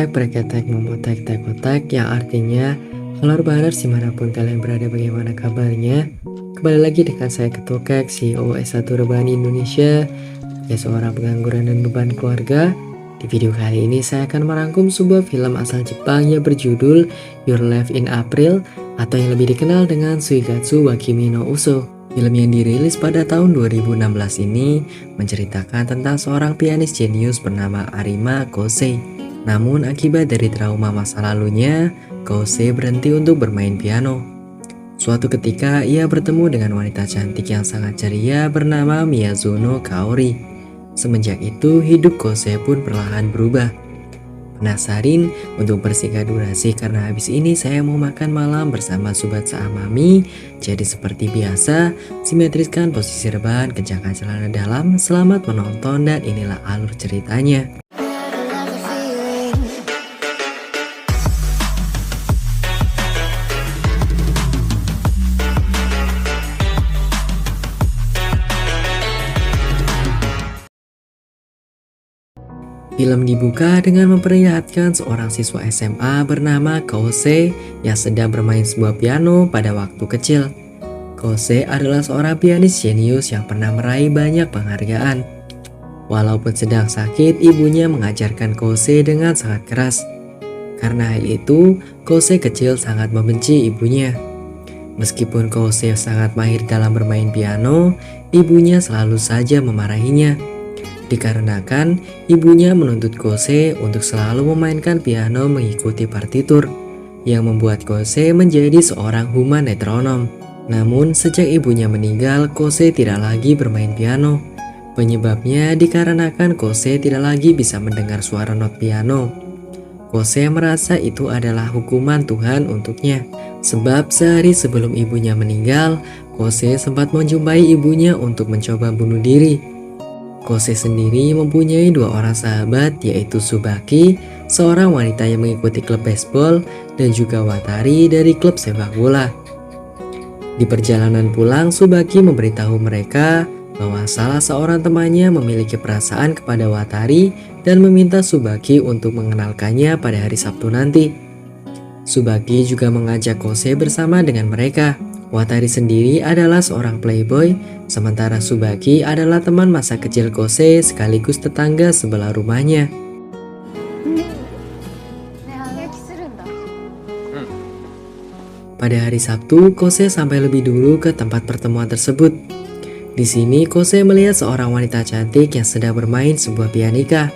Preketek Memotek Tekotek, yang artinya halo Urbaners dimanapun kalian berada, bagaimana kabarnya? Kembali lagi dengan saya Ketokek, CEO S1 Rebani Indonesia, sebagai seorang pengangguran dan beban keluarga. Di video kali ini saya akan merangkum sebuah film asal Jepang yang berjudul Your Life in April, atau yang lebih dikenal dengan Suigatsu wa Kimi no Uso. Film yang dirilis pada tahun 2016 ini menceritakan tentang seorang pianis jenius bernama Arima Kosei. Namun akibat dari trauma masa lalunya, Kosei berhenti untuk bermain piano. Suatu ketika ia bertemu dengan wanita cantik yang sangat ceria bernama Miyazuno Kaori. Semenjak itu hidup Kosei pun perlahan berubah. Penasarin? Untuk bersingkat durasi, karena habis ini saya mau makan malam bersama Sobat Saamami. Jadi seperti biasa, simetriskan posisi rebahan, kencangkan celana dalam. Selamat menonton dan inilah alur ceritanya. Film dibuka dengan memperlihatkan seorang siswa SMA bernama Kosei yang sedang bermain sebuah piano pada waktu kecil. Kosei adalah seorang pianis jenius yang pernah meraih banyak penghargaan. Walaupun sedang sakit, ibunya mengajarkan Kosei dengan sangat keras. Karena hal itu, Kosei kecil sangat membenci ibunya. Meskipun Kosei sangat mahir dalam bermain piano, ibunya selalu saja memarahinya. Dikarenakan ibunya menuntut Kosei untuk selalu memainkan piano mengikuti partitur, yang membuat Kosei menjadi seorang human metronom. Namun sejak ibunya meninggal, Kosei tidak lagi bermain piano. Penyebabnya dikarenakan Kosei tidak lagi bisa mendengar suara not piano. Kosei merasa itu adalah hukuman Tuhan untuknya. Sebab sehari sebelum ibunya meninggal, Kosei sempat menjumpai ibunya untuk mencoba bunuh diri. Kosei sendiri mempunyai dua orang sahabat, yaitu Tsubaki, seorang wanita yang mengikuti klub baseball, dan juga Watari dari klub sepak bola. Di perjalanan pulang, Tsubaki memberitahu mereka bahwa salah seorang temannya memiliki perasaan kepada Watari dan meminta Tsubaki untuk mengenalkannya pada hari Sabtu nanti. Tsubaki juga mengajak Kosei bersama dengan mereka. Watari sendiri adalah seorang playboy, sementara Tsubaki adalah teman masa kecil Kosei sekaligus tetangga sebelah rumahnya. Pada hari Sabtu, Kosei sampai lebih dulu ke tempat pertemuan tersebut. Di sini, Kosei melihat seorang wanita cantik yang sedang bermain sebuah pianika.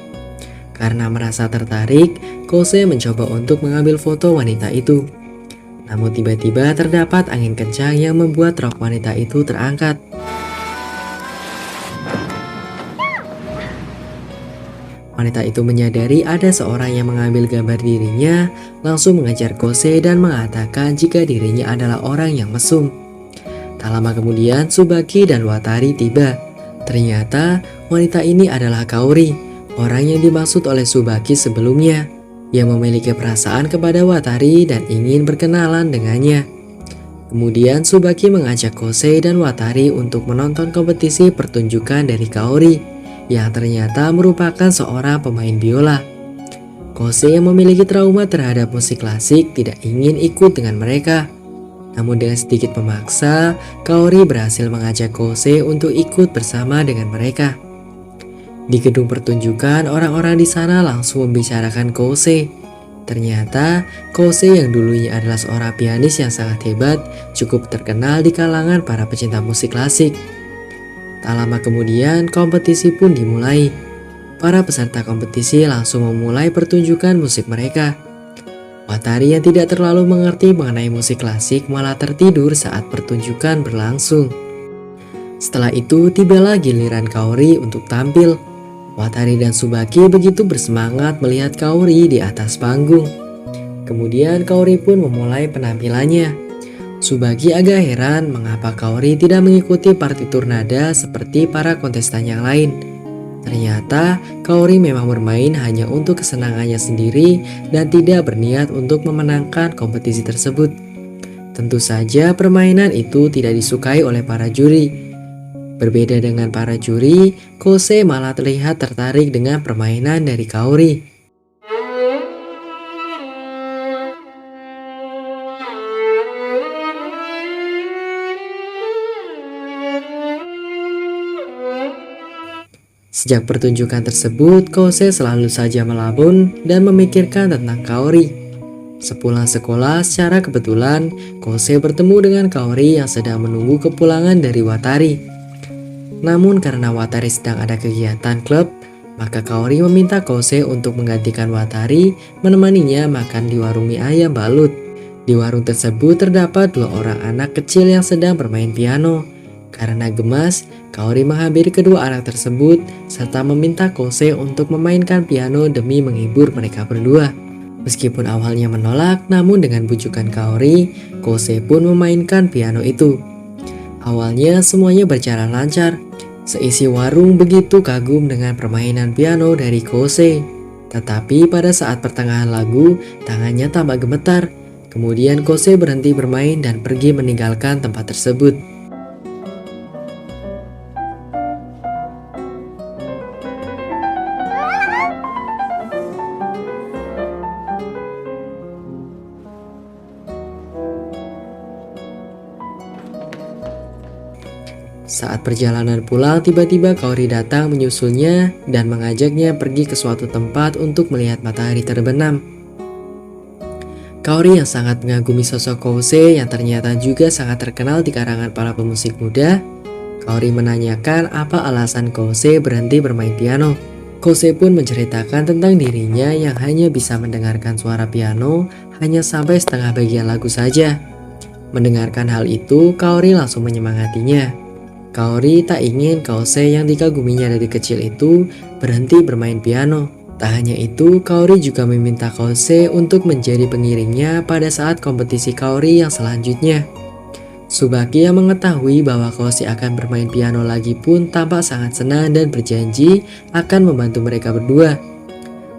Karena merasa tertarik, Kosei mencoba untuk mengambil foto wanita itu. Namun tiba-tiba terdapat angin kencang yang membuat rok wanita itu terangkat. Wanita itu menyadari ada seorang yang mengambil gambar dirinya, langsung mengejar Kosei dan mengatakan jika dirinya adalah orang yang mesum. Tak lama kemudian Tsubaki dan Watari tiba. Ternyata wanita ini adalah Kaori, orang yang dimaksud oleh Tsubaki sebelumnya, yang memiliki perasaan kepada Watari dan ingin berkenalan dengannya. Kemudian Tsubaki mengajak Kosei dan Watari untuk menonton kompetisi pertunjukan dari Kaori, yang ternyata merupakan seorang pemain biola. Kosei yang memiliki trauma terhadap musik klasik tidak ingin ikut dengan mereka. Namun dengan sedikit memaksa, Kaori berhasil mengajak Kosei untuk ikut bersama dengan mereka. Di gedung pertunjukan, orang-orang di sana langsung membicarakan Kosei. Ternyata, Kosei yang dulunya adalah seorang pianis yang sangat hebat, cukup terkenal di kalangan para pecinta musik klasik. Tak lama kemudian, kompetisi pun dimulai. Para peserta kompetisi langsung memulai pertunjukan musik mereka. Watari yang tidak terlalu mengerti mengenai musik klasik malah tertidur saat pertunjukan berlangsung. Setelah itu, tibalah giliran Kaori untuk tampil. Watari dan Tsubaki begitu bersemangat melihat Kaori di atas panggung. Kemudian Kaori pun memulai penampilannya. Tsubaki agak heran mengapa Kaori tidak mengikuti partitur nada seperti para kontestan yang lain. Ternyata Kaori memang bermain hanya untuk kesenangannya sendiri dan tidak berniat untuk memenangkan kompetisi tersebut. Tentu saja permainan itu tidak disukai oleh para juri. Berbeda dengan para juri, Kosei malah terlihat tertarik dengan permainan dari Kaori. Sejak pertunjukan tersebut, Kose selalu saja melamun dan memikirkan tentang Kaori. Sepulang sekolah, secara kebetulan, Kose bertemu dengan Kaori yang sedang menunggu kepulangan dari Watari. Namun karena Watari sedang ada kegiatan klub, maka Kaori meminta Kose untuk menggantikan Watari menemaninya makan di warung mie ayam balut. Di warung tersebut terdapat dua orang anak kecil yang sedang bermain piano. Karena gemas, Kaori menghampiri kedua anak tersebut serta meminta Kose untuk memainkan piano demi menghibur mereka berdua. Meskipun awalnya menolak, namun dengan bujukan Kaori, Kose pun memainkan piano itu. Awalnya semuanya berjalan lancar. Seisi warung begitu kagum dengan permainan piano dari Kose. Tetapi pada saat pertengahan lagu, tangannya tampak gemetar. Kemudian Kose berhenti bermain dan pergi meninggalkan tempat tersebut. Saat perjalanan pulang, tiba-tiba Kaori datang menyusulnya dan mengajaknya pergi ke suatu tempat untuk melihat matahari terbenam. Kaori yang sangat mengagumi sosok Kose yang ternyata juga sangat terkenal di kalangan para pemusik muda. Kaori menanyakan apa alasan Kose berhenti bermain piano. Kose pun menceritakan tentang dirinya yang hanya bisa mendengarkan suara piano hanya sampai setengah bagian lagu saja. Mendengarkan hal itu, Kaori langsung menyemangatinya. Kaori tak ingin Kose yang dikaguminya dari kecil itu berhenti bermain piano. Tak hanya itu, Kaori juga meminta Kose untuk menjadi pengiringnya pada saat kompetisi Kaori yang selanjutnya. Tsubaki yang mengetahui bahwa Kose akan bermain piano lagi pun tampak sangat senang dan berjanji akan membantu mereka berdua.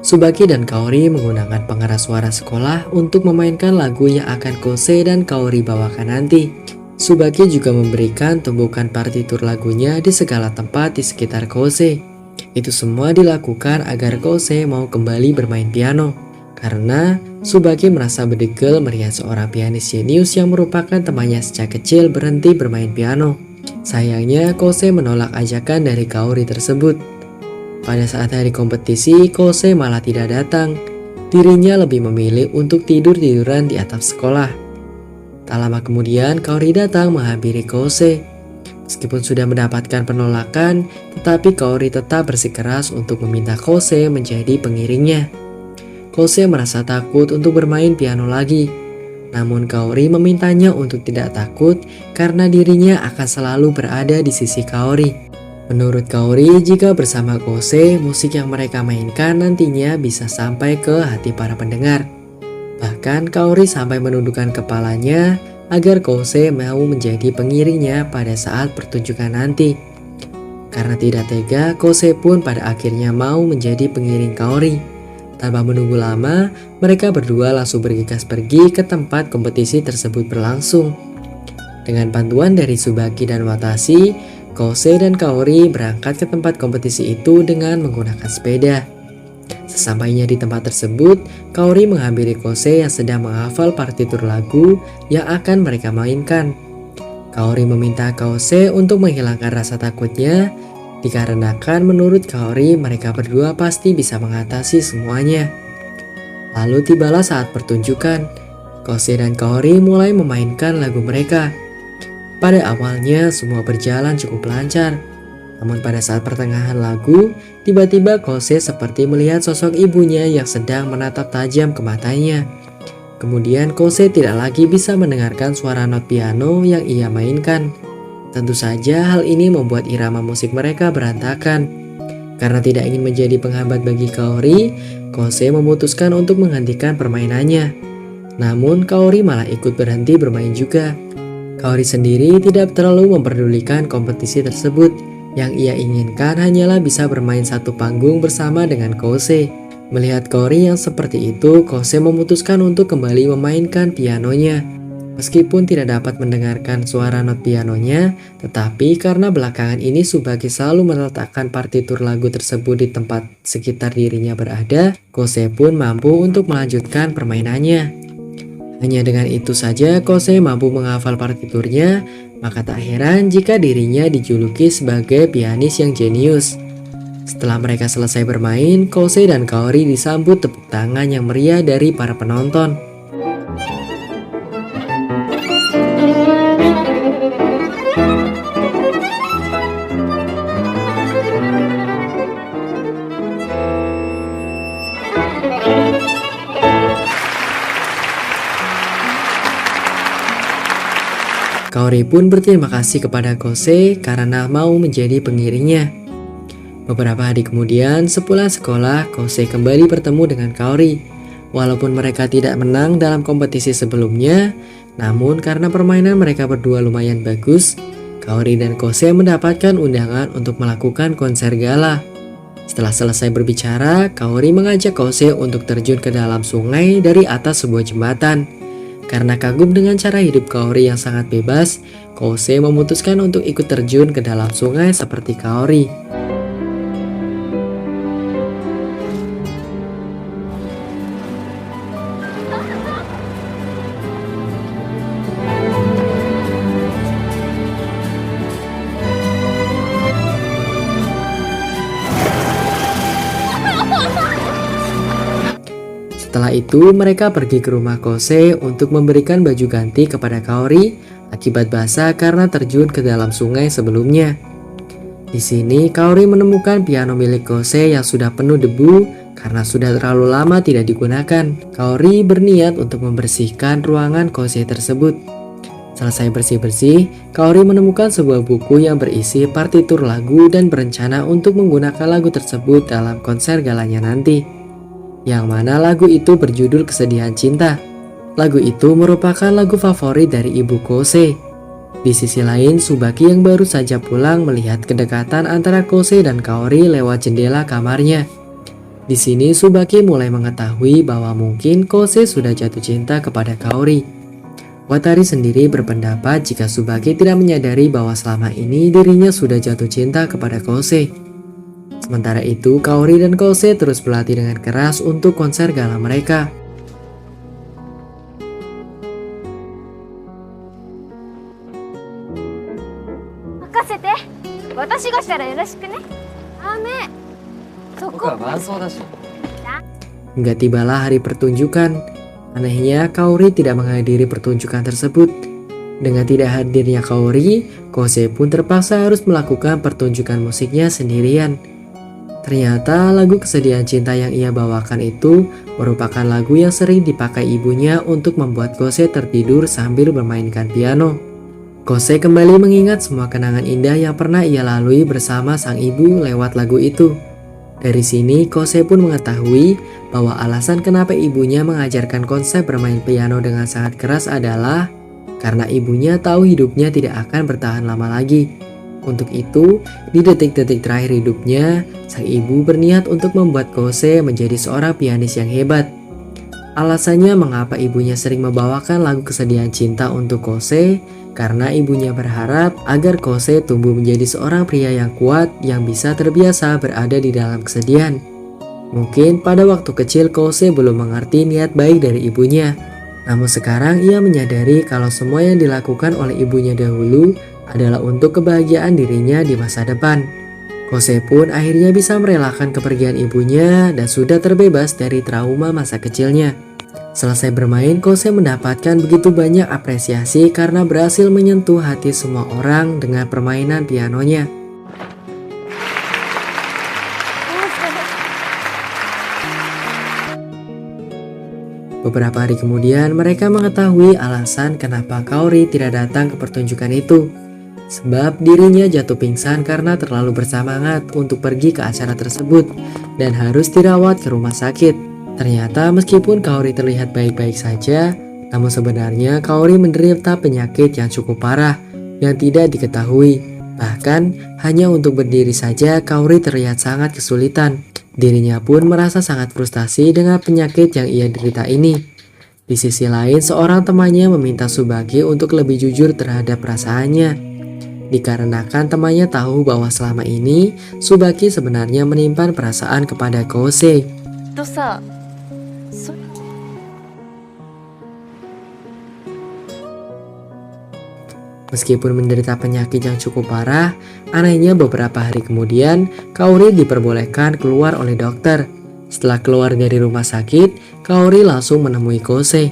Tsubaki dan Kaori menggunakan pengeras suara sekolah untuk memainkan lagu yang akan Kose dan Kaori bawakan nanti. Tsubaki juga memberikan tumbukan partitur lagunya di segala tempat di sekitar Kose. Itu semua dilakukan agar Kose mau kembali bermain piano. Karena Tsubaki merasa bedegel melihat seorang pianis jenius yang merupakan temannya sejak kecil berhenti bermain piano. Sayangnya Kose menolak ajakan dari Kaori tersebut. Pada saat hari kompetisi, Kose malah tidak datang. Dirinya lebih memilih untuk tidur-tiduran di atap sekolah. Tak lama kemudian, Kaori datang menghampiri Kose. Meskipun sudah mendapatkan penolakan, tetapi Kaori tetap bersikeras untuk meminta Kose menjadi pengiringnya. Kose merasa takut untuk bermain piano lagi. Namun Kaori memintanya untuk tidak takut karena dirinya akan selalu berada di sisi Kaori. Menurut Kaori, jika bersama Kose, musik yang mereka mainkan nantinya bisa sampai ke hati para pendengar. Bahkan Kaori sampai menundukkan kepalanya agar Kose mau menjadi pengiringnya pada saat pertunjukan nanti. Karena tidak tega, Kose pun pada akhirnya mau menjadi pengiring Kaori. Tanpa menunggu lama, mereka berdua langsung bergegas pergi ke tempat kompetisi tersebut berlangsung. Dengan bantuan dari Tsubaki dan Watashi, Kose dan Kaori berangkat ke tempat kompetisi itu dengan menggunakan sepeda. Sesampainya di tempat tersebut, Kaori menghampiri Kose yang sedang menghafal partitur lagu yang akan mereka mainkan. Kaori meminta Kose untuk menghilangkan rasa takutnya, dikarenakan menurut Kaori mereka berdua pasti bisa mengatasi semuanya. Lalu tibalah saat pertunjukan. Kose dan Kaori mulai memainkan lagu mereka. Pada awalnya semua berjalan cukup lancar. Namun pada saat pertengahan lagu, tiba-tiba Kose seperti melihat sosok ibunya yang sedang menatap tajam ke matanya. Kemudian Kose tidak lagi bisa mendengarkan suara not piano yang ia mainkan. Tentu saja hal ini membuat irama musik mereka berantakan. Karena tidak ingin menjadi penghambat bagi Kaori, Kose memutuskan untuk menghentikan permainannya. Namun Kaori malah ikut berhenti bermain juga. Kaori sendiri tidak terlalu memperdulikan kompetisi tersebut. Yang ia inginkan hanyalah bisa bermain satu panggung bersama dengan Kose. Melihat Kaori yang seperti itu, Kose memutuskan untuk kembali memainkan pianonya. Meskipun tidak dapat mendengarkan suara not pianonya, tetapi karena belakangan ini Tsubaki selalu meletakkan partitur lagu tersebut di tempat sekitar dirinya berada, Kose pun mampu untuk melanjutkan permainannya. Hanya dengan itu saja Kose mampu menghafal partiturnya, maka tak heran jika dirinya dijuluki sebagai pianis yang jenius. Setelah mereka selesai bermain, Kose dan Kaori disambut tepuk tangan yang meriah dari para penonton. Kaori pun berterima kasih kepada Kose karena mau menjadi pengiringnya. Beberapa hari kemudian, sepulang sekolah, Kose kembali bertemu dengan Kaori. Walaupun mereka tidak menang dalam kompetisi sebelumnya, namun karena permainan mereka berdua lumayan bagus, Kaori dan Kose mendapatkan undangan untuk melakukan konser gala. Setelah selesai berbicara, Kaori mengajak Kose untuk terjun ke dalam sungai dari atas sebuah jembatan. Karena kagum dengan cara hidup Kaori yang sangat bebas, Kose memutuskan untuk ikut terjun ke dalam sungai seperti Kaori. Setelah itu, mereka pergi ke rumah Kose untuk memberikan baju ganti kepada Kaori akibat basah karena terjun ke dalam sungai sebelumnya. Di sini, Kaori menemukan piano milik Kose yang sudah penuh debu karena sudah terlalu lama tidak digunakan. Kaori berniat untuk membersihkan ruangan Kose tersebut. Selesai bersih-bersih, Kaori menemukan sebuah buku yang berisi partitur lagu dan berencana untuk menggunakan lagu tersebut dalam konser galanya nanti. Yang mana lagu itu berjudul Kesedihan Cinta. Lagu itu merupakan lagu favorit dari ibu Kose. Di sisi lain, Tsubaki yang baru saja pulang melihat kedekatan antara Kose dan Kaori lewat jendela kamarnya. Di sini Tsubaki mulai mengetahui bahwa mungkin Kose sudah jatuh cinta kepada Kaori. Watari sendiri berpendapat jika Tsubaki tidak menyadari bahwa selama ini dirinya sudah jatuh cinta kepada Kose. Sementara itu, Kaori dan Kose terus berlatih dengan keras untuk konser gala mereka. Hingga tibalah hari pertunjukan. Anehnya, Kaori tidak menghadiri pertunjukan tersebut. Dengan tidak hadirnya Kaori, Kose pun terpaksa harus melakukan pertunjukan musiknya sendirian. Ternyata lagu Kesedihan Cinta yang ia bawakan itu merupakan lagu yang sering dipakai ibunya untuk membuat Kose tertidur sambil bermainkan piano. Kose kembali mengingat semua kenangan indah yang pernah ia lalui bersama sang ibu lewat lagu itu. Dari sini Kose pun mengetahui bahwa alasan kenapa ibunya mengajarkan konsep bermain piano dengan sangat keras adalah karena ibunya tahu hidupnya tidak akan bertahan lama lagi. Untuk itu, di detik-detik terakhir hidupnya, sang ibu berniat untuk membuat Kose menjadi seorang pianis yang hebat. Alasannya mengapa ibunya sering membawakan lagu Kesedihan Cinta untuk Kose, karena ibunya berharap agar Kose tumbuh menjadi seorang pria yang kuat yang bisa terbiasa berada di dalam kesedihan. Mungkin pada waktu kecil Kose belum mengerti niat baik dari ibunya. Namun sekarang ia menyadari kalau semua yang dilakukan oleh ibunya dahulu adalah untuk kebahagiaan dirinya di masa depan. Kose pun akhirnya bisa merelakan kepergian ibunya dan sudah terbebas dari trauma masa kecilnya. Selesai bermain, Kose mendapatkan begitu banyak apresiasi karena berhasil menyentuh hati semua orang dengan permainan pianonya. Beberapa hari kemudian, mereka mengetahui alasan kenapa Kaori tidak datang ke pertunjukan itu. Sebab dirinya jatuh pingsan karena terlalu bersemangat untuk pergi ke acara tersebut dan harus dirawat ke rumah sakit. Ternyata meskipun Kaori terlihat baik-baik saja, namun sebenarnya Kaori menderita penyakit yang cukup parah yang tidak diketahui. Bahkan hanya untuk berdiri saja Kaori terlihat sangat kesulitan. Dirinya pun merasa sangat frustasi dengan penyakit yang ia derita ini. Di sisi lain, seorang temannya meminta Tsubaki untuk lebih jujur terhadap perasaannya. Dikarenakan temannya tahu bahwa selama ini Tsubaki sebenarnya menyimpan perasaan kepada Kose. Meskipun menderita penyakit yang cukup parah, anehnya beberapa hari kemudian, Kaori diperbolehkan keluar oleh dokter. Setelah keluar dari rumah sakit, Kaori langsung menemui Kose.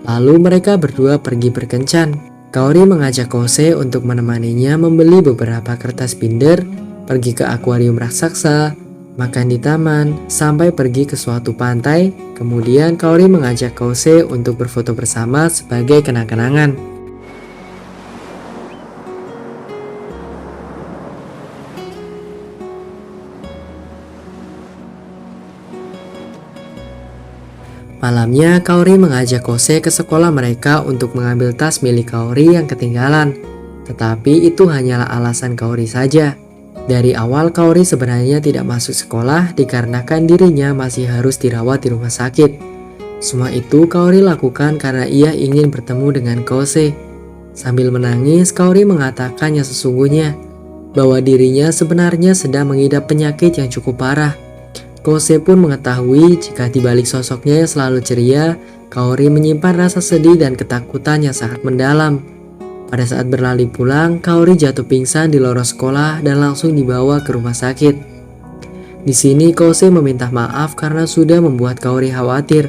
Lalu mereka berdua pergi berkencan. Kaori mengajak Kose untuk menemaninya membeli beberapa kertas binder, pergi ke akuarium raksasa, makan di taman, sampai pergi ke suatu pantai. Kemudian Kaori mengajak Kose untuk berfoto bersama sebagai kenang-kenangan. Malamnya, Kaori mengajak Kose ke sekolah mereka untuk mengambil tas milik Kaori yang ketinggalan. Tetapi itu hanyalah alasan Kaori saja. Dari awal Kaori sebenarnya tidak masuk sekolah dikarenakan dirinya masih harus dirawat di rumah sakit. Semua itu Kaori lakukan karena ia ingin bertemu dengan Kose. Sambil menangis, Kaori mengatakan yang sesungguhnya, bahwa dirinya sebenarnya sedang mengidap penyakit yang cukup parah. Kose pun mengetahui jika di balik sosoknya yang selalu ceria, Kaori menyimpan rasa sedih dan ketakutan yang sangat mendalam. Pada saat berlari pulang, Kaori jatuh pingsan di lorong sekolah dan langsung dibawa ke rumah sakit. Di sini Kose meminta maaf karena sudah membuat Kaori khawatir.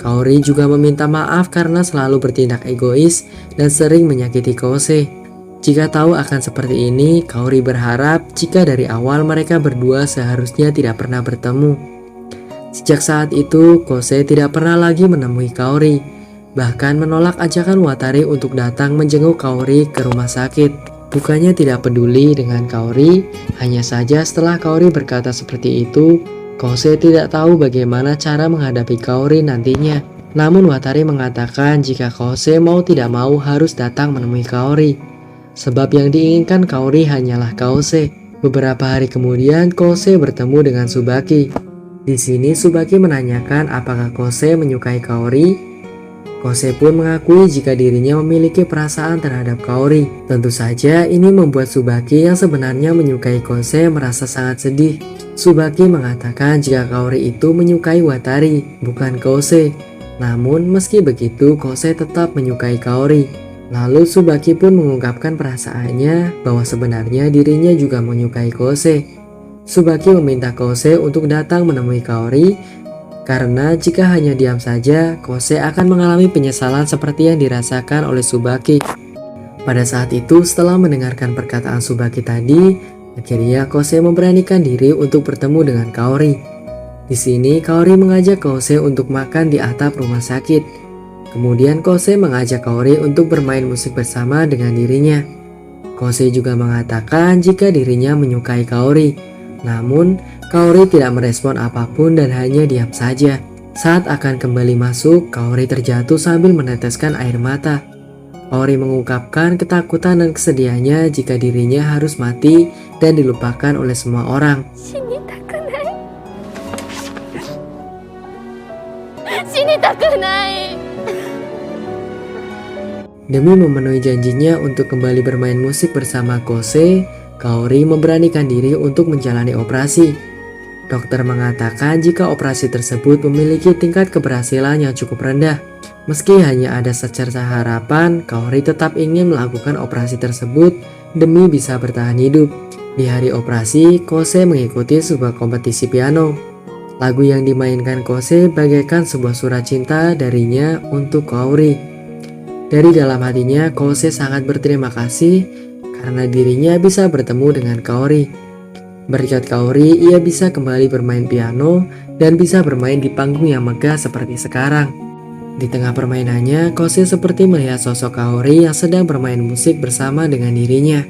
Kaori juga meminta maaf karena selalu bertindak egois dan sering menyakiti Kose. Jika tahu akan seperti ini, Kaori berharap jika dari awal mereka berdua seharusnya tidak pernah bertemu. Sejak saat itu, Kose tidak pernah lagi menemui Kaori, bahkan menolak ajakan Watari untuk datang menjenguk Kaori ke rumah sakit. Bukannya tidak peduli dengan Kaori, hanya saja setelah Kaori berkata seperti itu, Kose tidak tahu bagaimana cara menghadapi Kaori nantinya. Namun Watari mengatakan jika Kose mau tidak mau harus datang menemui Kaori. Sebab yang diinginkan Kaori hanyalah Kose. Beberapa hari kemudian Kose bertemu dengan Tsubaki. Di sini Tsubaki menanyakan apakah Kose menyukai Kaori. Kose pun mengakui jika dirinya memiliki perasaan terhadap Kaori. Tentu saja ini membuat Tsubaki yang sebenarnya menyukai Kose merasa sangat sedih. Tsubaki mengatakan jika Kaori itu menyukai Watari, bukan Kose. Namun meski begitu Kose tetap menyukai Kaori. Lalu Tsubaki pun mengungkapkan perasaannya bahwa sebenarnya dirinya juga menyukai Kose. Tsubaki meminta Kose untuk datang menemui Kaori karena jika hanya diam saja, Kose akan mengalami penyesalan seperti yang dirasakan oleh Tsubaki. Pada saat itu, setelah mendengarkan perkataan Tsubaki tadi, akhirnya Kose memberanikan diri untuk bertemu dengan Kaori. Di sini Kaori mengajak Kose untuk makan di atap rumah sakit. Kemudian Kose mengajak Kaori untuk bermain musik bersama dengan dirinya. Kose juga mengatakan jika dirinya menyukai Kaori. Namun, Kaori tidak merespon apapun dan hanya diam saja. Saat akan kembali masuk, Kaori terjatuh sambil meneteskan air mata. Kaori mengungkapkan ketakutan dan kesedihannya jika dirinya harus mati dan dilupakan oleh semua orang. Demi memenuhi janjinya untuk kembali bermain musik bersama Kose, Kaori memberanikan diri untuk menjalani operasi. Dokter mengatakan jika operasi tersebut memiliki tingkat keberhasilan yang cukup rendah. Meski hanya ada secerca harapan, Kaori tetap ingin melakukan operasi tersebut demi bisa bertahan hidup. Di hari operasi, Kose mengikuti sebuah kompetisi piano. Lagu yang dimainkan Kose bagaikan sebuah surat cinta darinya untuk Kaori. Dari dalam hatinya, Kose sangat berterima kasih karena dirinya bisa bertemu dengan Kaori. Berkat Kaori, ia bisa kembali bermain piano dan bisa bermain di panggung yang megah seperti sekarang. Di tengah permainannya, Kose seperti melihat sosok Kaori yang sedang bermain musik bersama dengan dirinya.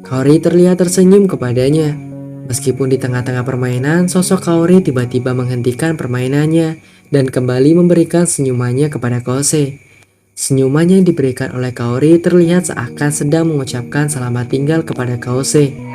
Kaori terlihat tersenyum kepadanya. Meskipun di tengah-tengah permainan, sosok Kaori tiba-tiba menghentikan permainannya dan kembali memberikan senyumannya kepada Kose. Senyuman yang diberikan oleh Kaori terlihat seakan sedang mengucapkan selamat tinggal kepada Kose.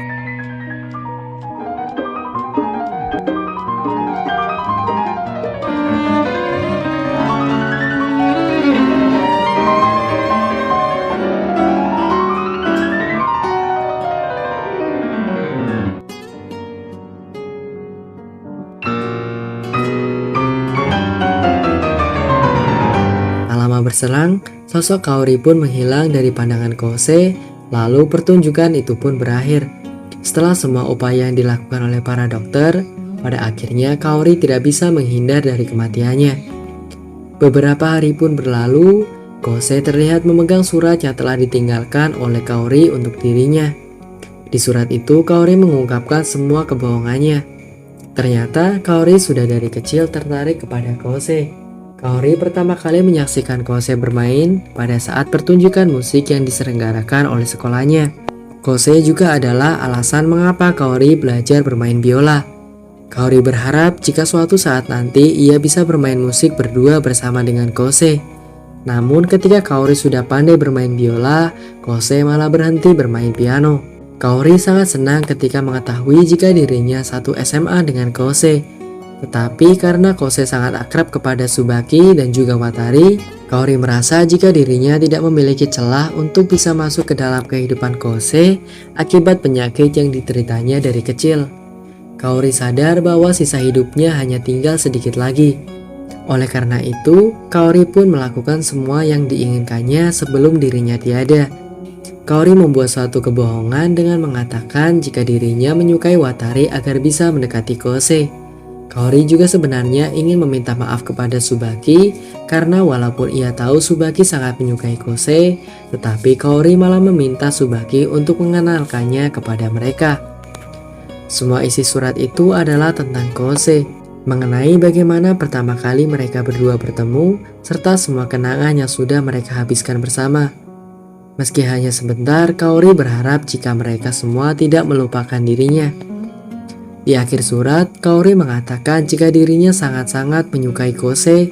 Berselang, Sosok Kaori pun menghilang dari pandangan Kose, lalu pertunjukan itu pun berakhir. Setelah semua upaya yang dilakukan oleh para dokter, pada akhirnya Kaori tidak bisa menghindar dari kematiannya. Beberapa hari pun berlalu, Kose terlihat memegang surat yang telah ditinggalkan oleh Kaori untuk dirinya. Di surat itu, Kaori mengungkapkan semua kebohongannya. Ternyata Kaori sudah dari kecil tertarik kepada Kose. Kaori pertama kali menyaksikan Kose bermain pada saat pertunjukan musik yang diselenggarakan oleh sekolahnya. Kose juga adalah alasan mengapa Kaori belajar bermain biola. Kaori berharap jika suatu saat nanti ia bisa bermain musik berdua bersama dengan Kose. Namun ketika Kaori sudah pandai bermain biola, Kose malah berhenti bermain piano. Kaori sangat senang ketika mengetahui jika dirinya satu SMA dengan Kose. Tetapi karena Kose sangat akrab kepada Tsubaki dan juga Watari, Kaori merasa jika dirinya tidak memiliki celah untuk bisa masuk ke dalam kehidupan Kose akibat penyakit yang dideritanya dari kecil. Kaori sadar bahwa sisa hidupnya hanya tinggal sedikit lagi. Oleh karena itu, Kaori pun melakukan semua yang diinginkannya sebelum dirinya tiada. Kaori membuat suatu kebohongan dengan mengatakan jika dirinya menyukai Watari agar bisa mendekati Kose. Kaori juga sebenarnya ingin meminta maaf kepada Tsubaki karena walaupun ia tahu Tsubaki sangat menyukai Kose, tetapi Kaori malah meminta Tsubaki untuk mengenalkannya kepada mereka. Semua isi surat itu adalah tentang Kose, mengenai bagaimana pertama kali mereka berdua bertemu, serta semua kenangan yang sudah mereka habiskan bersama. Meski hanya sebentar, Kaori berharap jika mereka semua tidak melupakan dirinya. Di akhir surat, Kaori mengatakan jika dirinya sangat-sangat menyukai Kose,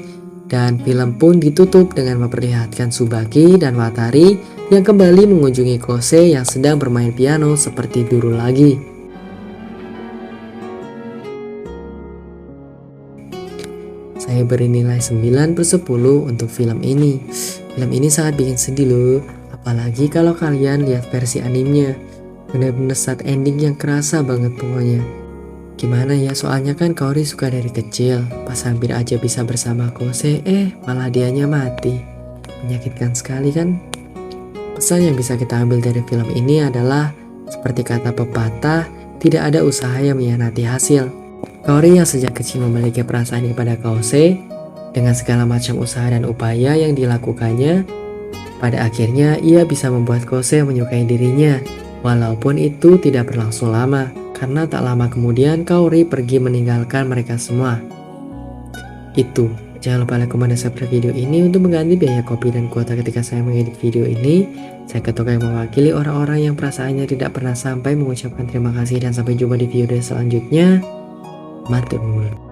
dan film pun ditutup dengan memperlihatkan Tsubaki dan Watari yang kembali mengunjungi Kose yang sedang bermain piano seperti dulu lagi. Saya beri nilai 9/10 untuk film ini. Film ini sangat bikin sedih loh, apalagi kalau kalian lihat versi animenya. Bener-bener sad ending yang kerasa banget pokoknya. Gimana ya, soalnya kan Kaori suka dari kecil, pas hampir aja bisa bersama Kose, malah dianya mati. Menyakitkan sekali kan? Pesan yang bisa kita ambil dari film ini adalah, seperti kata pepatah, tidak ada usaha yang mengkhianati hasil. Kaori yang sejak kecil memiliki perasaan kepada Kose, dengan segala macam usaha dan upaya yang dilakukannya, pada akhirnya ia bisa membuat Kose menyukai dirinya, walaupun itu tidak berlangsung lama. Karena tak lama kemudian Kaori pergi meninggalkan mereka semua. Itu, jangan lupa like, komen, dan subscribe video ini untuk mengganti biaya kopi dan kuota ketika saya mengedit video ini. Saya Ketua yang mewakili orang-orang yang perasaannya tidak pernah sampai mengucapkan terima kasih dan sampai jumpa di video selanjutnya. Matur nuwun.